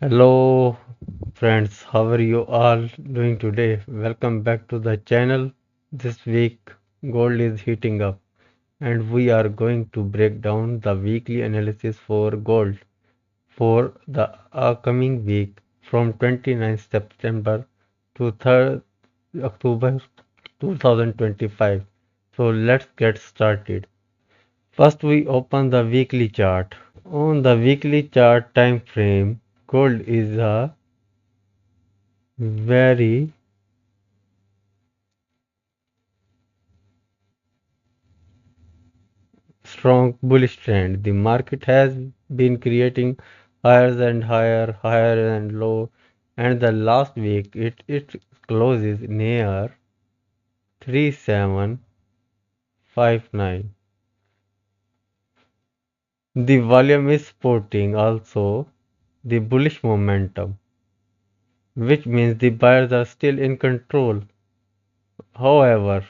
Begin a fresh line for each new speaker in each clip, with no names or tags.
Hello friends, how are you all doing today? Welcome back to the channel. This week gold is heating up and we are going to break down the weekly analysis for gold for the upcoming week from 29th September to 3rd October 2025. So let's get started. First we open the weekly chart. On the weekly chart time frame, gold is a very strong bullish trend. The market has been creating higher and higher, higher and low, and the last week it closes near 3759. The volume is supporting also the bullish momentum, which means the buyers are still in control. However,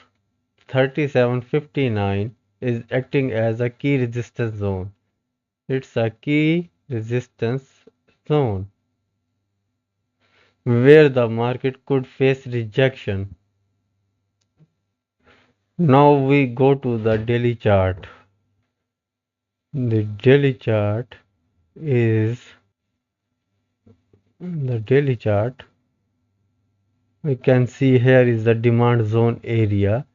3759 is acting as a key resistance zone. It's a key resistance zone where the market could face rejection. Now we go to the daily chart. The daily chart is the daily chart. We can see here is the demand zone area,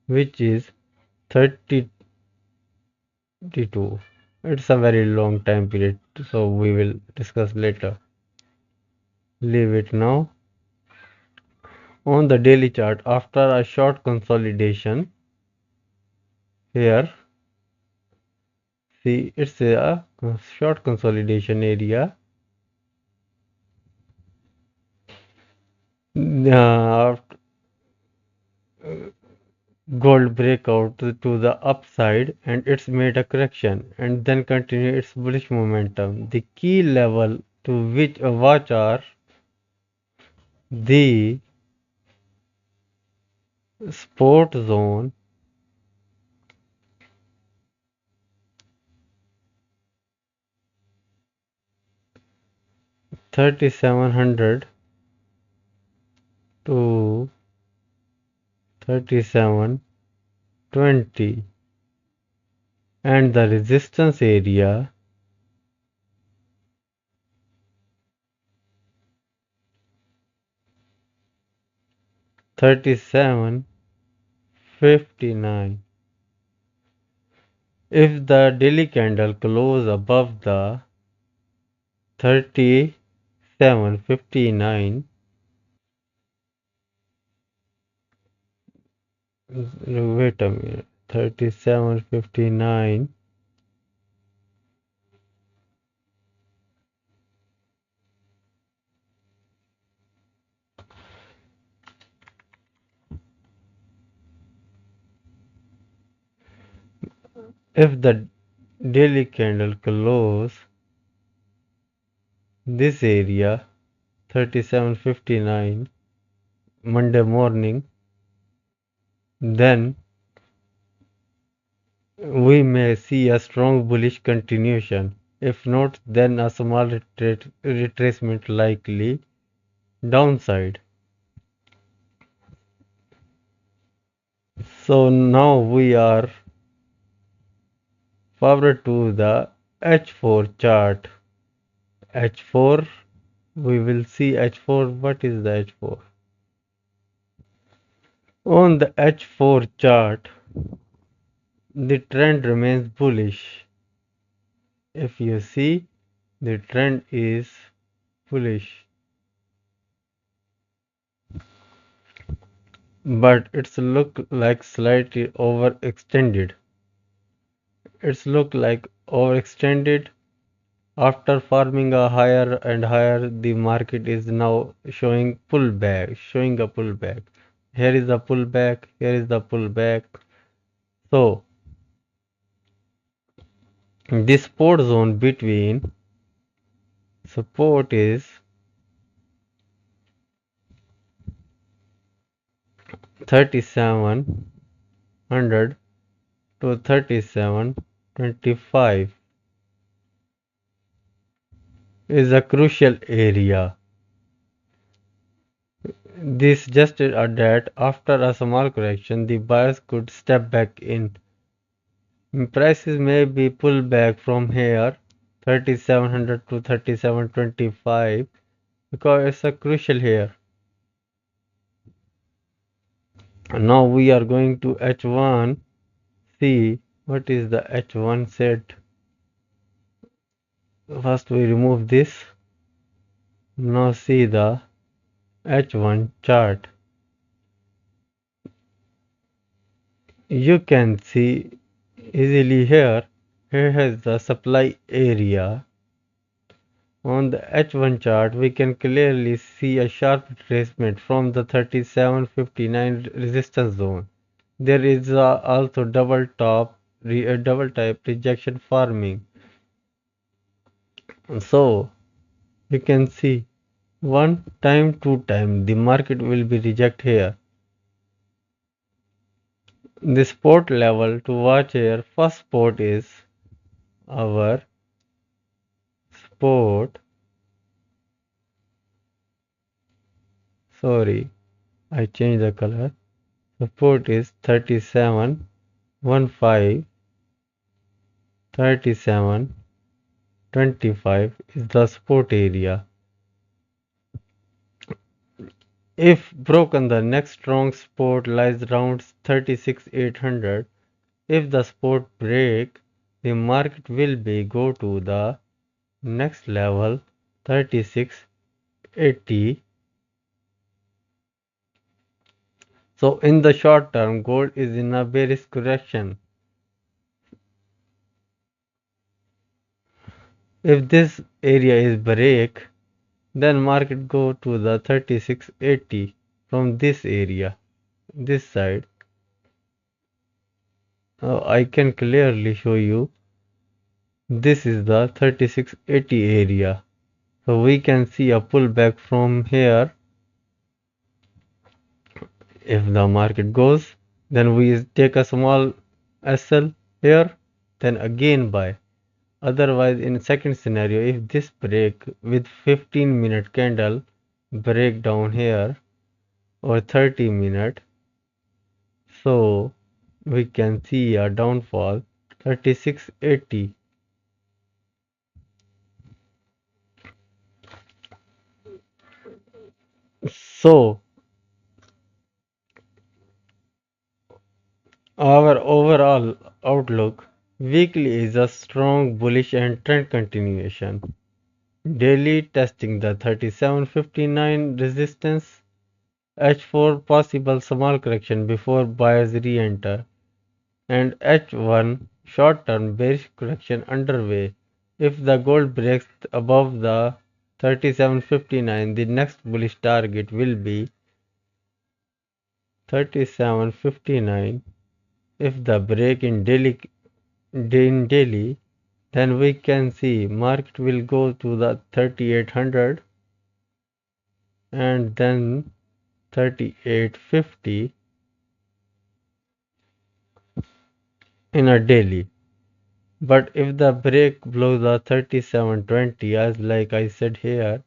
which is 32. It's a very long time period, so we will discuss later. Leave it now. On the daily chart, after a short consolidation, here see it's a short consolidation area. Uh, Gold breakout to the upside and it's made a correction and then continue its bullish momentum. The key level to which a watch are the support zone 3700 to 3720 and the resistance area 3759. If the daily candle close above the 3759, wait a minute, 3759, if the daily candle close this area 3759 Monday morning, then we may see a strong bullish continuation. If not, then a small retracement likely downside. So now we are forward to the H4 chart. H4, we will see H4. What is the H4? On the H4 chart, the trend remains bullish. If you see, the trend is bullish, but it's look like slightly overextended. It's look like overextended. After forming a higher and higher, the market is now showing pullback, showing a pullback. Here is the pullback, here is the pullback. So this support zone between support is 3700 to 3725. is a crucial area. This suggested that after a small correction, the buyers could step back in. Prices may be pulled back from here, 3700 to 3725, because it's a crucial here. Now we are going to H1, see what is the H1 set. First we remove this. Now see the H1 chart. You can see easily here. Here has the supply area. On the H1 chart, we can clearly see a sharp retracement from the 3759 resistance zone. There is also double type rejection forming. So you can see one time, two time, the market will be reject here. The support level to watch here, first support is our support, sorry, I changed the color. Support is 37, 15, 37, 25 is the support area. If broken, the next strong support lies around 36,800. If the support break, the market will be go to the next level 3680. So in the short term, gold is in a bearish correction. If this area is break, then market go to the 3680 from this area, this side. I can clearly show you this is the 3680 area. So we can see a pullback from here. If the market goes, then we take a small SL here, then again buy. Otherwise, in second scenario, if this break with 15-minute candle break down here or 30-minute, so we can see a downfall 3680. So our overall outlook weekly is a strong bullish and trend continuation. Daily testing the 3759 resistance, H4 possible small correction before buyers re-enter, and H1 short-term bearish correction underway. If the gold breaks above the 3759, the next bullish target will be 3759. If the break in daily, then we can see market will go to the 3800 and then 3850 in a daily. But if the break below the 3720, as like I said here,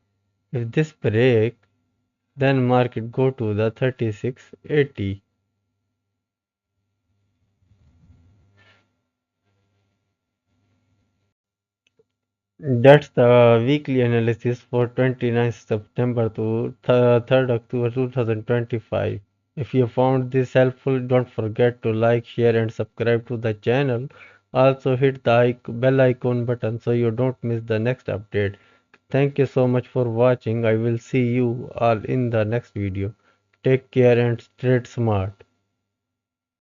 if this break, then market go to the 3680. That's the weekly analysis for 29th September to 3rd October 2025. If you found this helpful, don't forget to like, share and subscribe to the channel. Also hit the bell icon button so you don't miss the next update. Thank you so much for watching. I will see you all in the next video. Take care and trade smart.